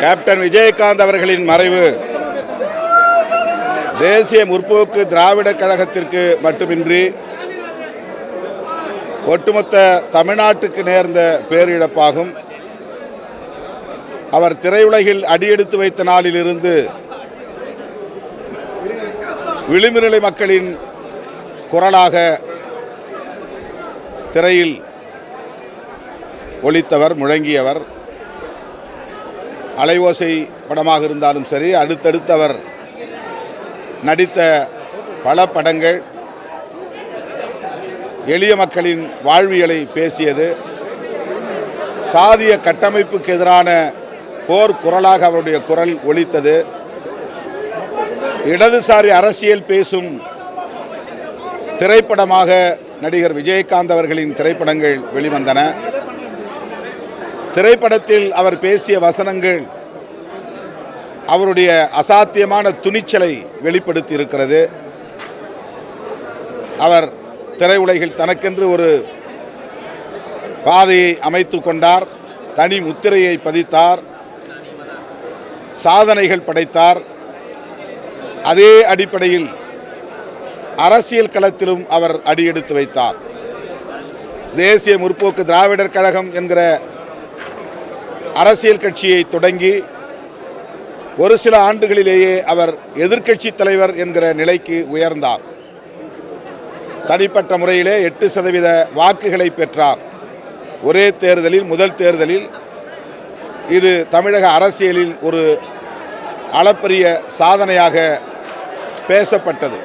Captain Vijayakanth அவர்களின் மறைவு தேசிய முற்போக்கு திராவிட கழகத்திற்கு மட்டுமின்றி ஒட்டுமொத்த தமிழ்நாட்டுக்கு நேர்ந்த பேரிழப்பாகும். அவர் திரையுலகில் அடியெடுத்து வைத்த நாளிலிருந்து விளிம்புநிலை மக்களின் குரலாக திரையில் ஒலித்தவர், முழங்கியவர். அலைவோசை படமாக இருந்தாலும் சரி, அடுத்தடுத்து அவர் நடித்த பல படங்கள் எளிய மக்களின் வாழ்வியலை பேசியது. சாதிய கட்டமைப்புக்கு எதிரான போர் குரலாக அவருடைய குரல் ஒலித்தது. இடதுசாரி அரசியல் பேசும் திரைப்படமாக நடிகர் விஜயகாந்த் அவர்களின் திரைப்படங்கள் வெளிவந்தன. திரைப்படத்தில் அவர் பேசிய வசனங்கள் அவருடைய அசாத்தியமான துணிச்சலை வெளிப்படுத்தி இருக்கிறது. அவர் திரையுலகில் தனக்கென்று ஒரு பாதையை அமைத்து கொண்டார், தனி முத்திரையை பதித்தார், சாதனைகள் படைத்தார். அதே அடிப்படையில் அரசியல் களத்திலும் அவர் அடியெடுத்து வைத்தார். தேசிய முற்போக்கு திராவிடர் கழகம் என்கிற அரசியல் கட்சியை தொடங்கி ஒரு சில ஆண்டுகளிலேயே அவர் எதிர்க்கட்சி தலைவர் என்கிற நிலைக்கு உயர்ந்தார். தனிப்பட்ட முறையிலே 8% வாக்குகளை பெற்றார். ஒரே தேர்தலில், முதல் தேர்தலில். இது தமிழக அரசியலில் ஒரு அளப்பரிய சாதனையாக பேசப்பட்டது.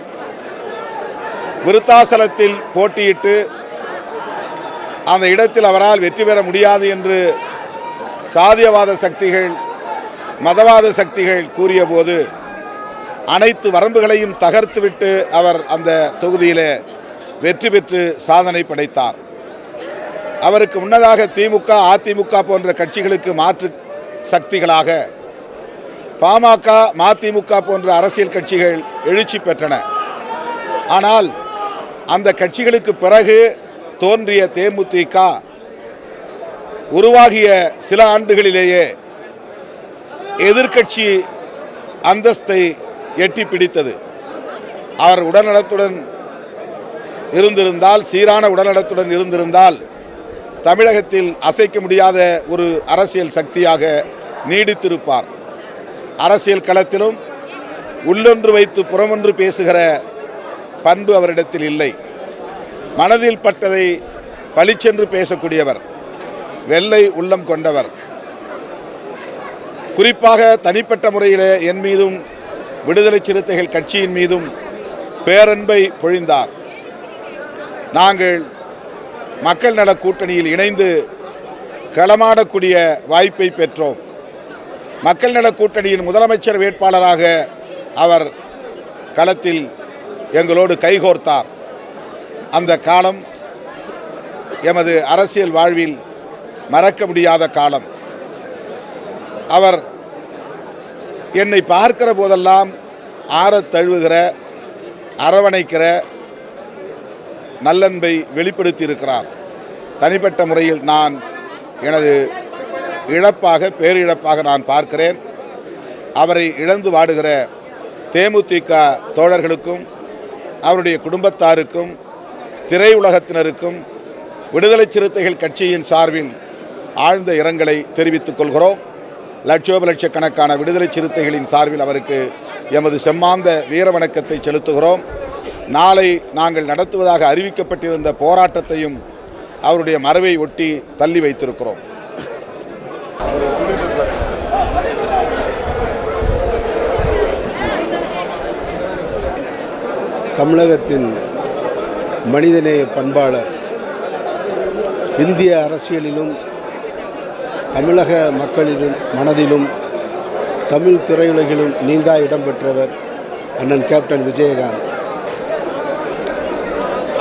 விருத்தாசலத்தில் போட்டியிட்டு அந்த இடத்தில் அவரால் வெற்றி பெற முடியாது என்று சாதியவாத சக்திகள், மதவாத சக்திகள் கூறிய போது அனைத்து வரம்புகளையும் தகர்த்துவிட்டு அவர் அந்த தொகுதியிலே வெற்றி பெற்று சாதனை படைத்தார். அவருக்கு முன்னதாக திமுக, அதிமுக போன்ற கட்சிகளுக்கு மாற்று சக்திகளாக பாமக, மதிமுக போன்ற அரசியல் கட்சிகள் எழுச்சி பெற்றன. ஆனால் அந்த கட்சிகளுக்கு பிறகு தோன்றிய தேமுதிக உருவாகிய சில ஆண்டுகளிலேயே எதிர்க்கட்சி அந்தஸ்தை எட்டி பிடித்தது. அவர் உடல்நலத்துடன் இருந்திருந்தால், சீரான உடல்நலத்துடன் இருந்திருந்தால் தமிழகத்தில் அசைக்க முடியாத ஒரு அரசியல் சக்தியாக நீடித்திருப்பார். அரசியல் களத்திலும் உள்ளொன்று வைத்து புறமொன்று பேசுகிற பண்பு அவரிடத்தில் இல்லை. மனதில் பட்டதை பளிச்சென்று பேசக்கூடியவர், வெள்ளை உள்ளம் கொண்டவர். குறிப்பாக தனிப்பட்ட முறையில் என் மீதும் விடுதலை சிறுத்தைகள் கட்சியின் மீதும் பேரன்பை பொழிந்தார். நாங்கள் மக்கள் நல கூட்டணியில் இணைந்து களமாடக்கூடிய வாய்ப்பை பெற்றோம். மக்கள் நல கூட்டணியின் முதலமைச்சர் வேட்பாளராக அவர் களத்தில் எங்களோடு கைகோர்த்தார். அந்த காலம் எமது அரசியல் வாழ்வில் மறக்க முடியாத காலம். அவர் என்னை பார்க்கிற போதெல்லாம் ஆறத் தழுவுகிற, அரவணைக்கிற நல்லன்பை வெளிப்படுத்தி இருக்கிறார். தனிப்பட்ட முறையில் நான் எனது இழப்பாக, பேரிழப்பாக நான் பார்க்கிறேன். அவரை இழந்து வாடுகிற தேமுதிக தோழர்களுக்கும், அவருடைய குடும்பத்தாருக்கும், திரையுலகத்தினருக்கும் விடுதலை சிறுத்தைகள் கட்சியின் சார்பில் ஆழ்ந்த இரங்கலை தெரிவித்துக் கொள்கிறோம். லட்சோப லட்சக்கணக்கான விடுதலை சிறுத்தைகளின் சார்பில் அவருக்கு எமது செம்மாந்த வீர வணக்கத்தை செலுத்துகிறோம். நாளை நாங்கள் நடத்துவதாக அறிவிக்கப்பட்டிருந்த போராட்டத்தையும் அவருடைய மறைவை ஒட்டி தள்ளி வைத்திருக்கிறோம். தமிழகத்தின் மனிதநேய பண்பாளர், இந்திய அரசியலிலும் தமிழக மக்களிலும் மனதிலும் தமிழ் திரையுலகிலும் நீங்கா இடம் பெற்றவர் அண்ணன் கேப்டன் விஜயகாந்த்.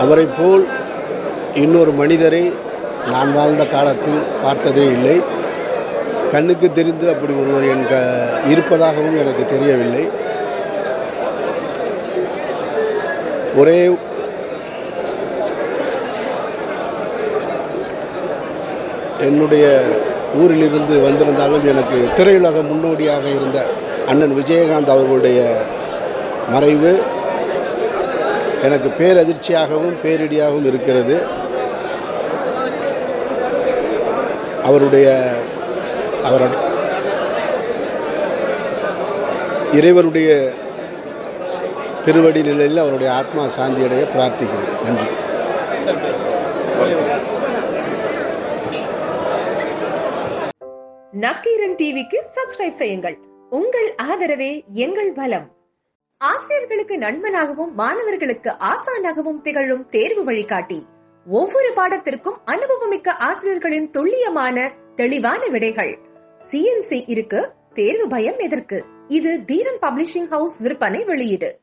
அவரை போல் இன்னொரு மனிதரை நான் வாழ்ந்த காலத்தில் பார்த்ததே இல்லை. கண்ணுக்கு தெரிந்து அப்படி ஒருவர் இருப்பதாகவும் எனக்கு தெரியவில்லை. ஒரே என்னுடைய ஊரிலிருந்து வந்திருந்தாலும் எனக்கு திரையுலக முன்னோடியாக இருந்த அண்ணன் விஜயகாந்த் அவர்களுடைய மறைவு எனக்கு பேரதிர்ச்சியாகவும் பேரிடியாகவும் இருக்கிறது. அவருடைய இறைவனுடைய திருவடி நிலையில் அவருடைய ஆத்மா சாந்தியடைய பிரார்த்திக்கிறேன். நன்றி. நக்கீரன் டிவிக்கு சப்ஸ்கிரைப் செய்யுங்கள். உங்கள் ஆதரவே எங்கள் பலம். ஆசிரியர்களுக்கு நண்பனாகவும் மாணவர்களுக்கு ஆசானாகவும் திகழும் தேர்வு வழிகாட்டி. ஒவ்வொரு பாடத்திற்கும் அனுபவமிக்க ஆசிரியர்களின் துல்லியமான தெளிவான விடைகள். CNC இருக்கு, தேர்வு பயம் எதற்கு? இது தீரன் பப்ளிஷிங் ஹவுஸ் விற்பனை வெளியீடு.